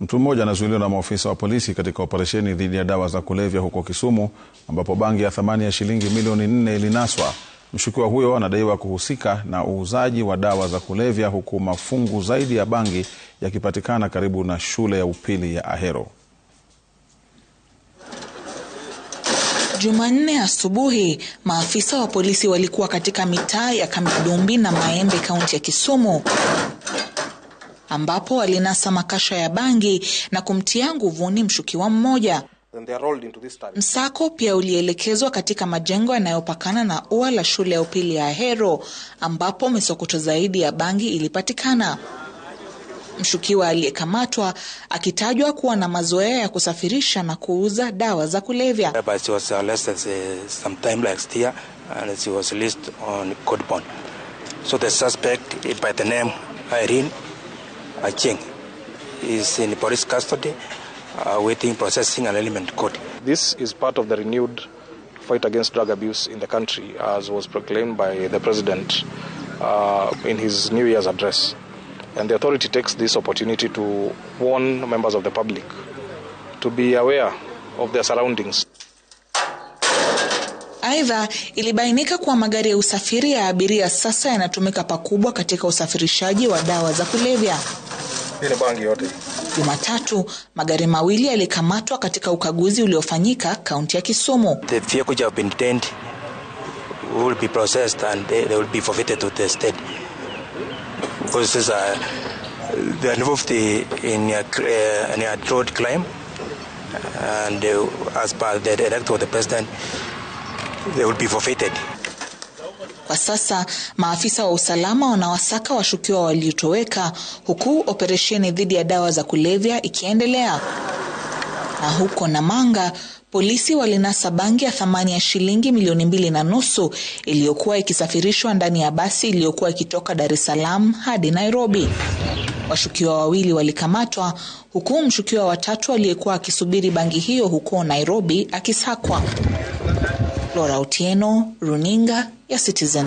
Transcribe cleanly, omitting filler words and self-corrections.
Mtu mmoja anazuiliwa na maafisa wa polisi katika operesheni dhidi ya dawa za kulevya huko Kisumu, ambapo bangi ya thamani ya shilingi milioni 4 ilinaswa. Mshukiwa huyo anadaiwa kuhusika na uuzaji wa dawa za kulevya, huku mafungu zaidi ya bangi yakipatikana karibu na shule ya upili ya Ahero. Jumanne asubuhi, maafisa wa polisi walikuwa katika mitaa ya Kamidumbi na Maembe, kaunti ya Kisumu, ambapo walinasa makasha ya bangi na kumtia nguvuni mshukiwa mmoja. Msako pia ulielekezwa katika majengo yanayopakana na ua la shule ya upili ya Ahero, ambapo misokoto zaidi ya bangi ilipatikana. Mshukiwa aliyekamatwa akitajwa kuwa na mazoea ya kusafirisha na kuuza dawa za kulevya. So the suspect by the name Irene Acheng is in police custody, waiting processing and element court. This is part of the renewed fight against drug abuse in the country, as was proclaimed by the President in his New Year's address. And the authority takes this opportunity to warn members of the public to be aware of their surroundings. Aidha, ilibainika kuwa magari ya usafiri ya abiria sasa yanatumika pakubwa katika usafirishaji wa dawa za kulevya. Jumatatu, magari mawili yalikamatwa katika ukaguzi uliofanyika kaunti ya Kisumu. The vehicles have been detained, will be processed and they will be forfeited to the state. Because they are involved in a road crime, and as per the directive of the President, they will be forfeited. Kwa sasa, maafisa wa usalama wanawasaka washukiwa waliotoweka, huku operesheni dhidi ya dawa za kulevya ikiendelea. Na huko Namanga, polisi walinasa bangi ya thamani ya shilingi milioni 2.5 iliyokuwa ikisafirishwa ndani ya basi iliyokuwa ikitoka Dar es Salaam hadi Nairobi. Washukiwa 2 walikamatwa, huku mshukiwa wa 3 aliyekuwa akisubiri bangi hiyo huko Nairobi akisakwa. Laura Otieno, Runinga ya Citizen.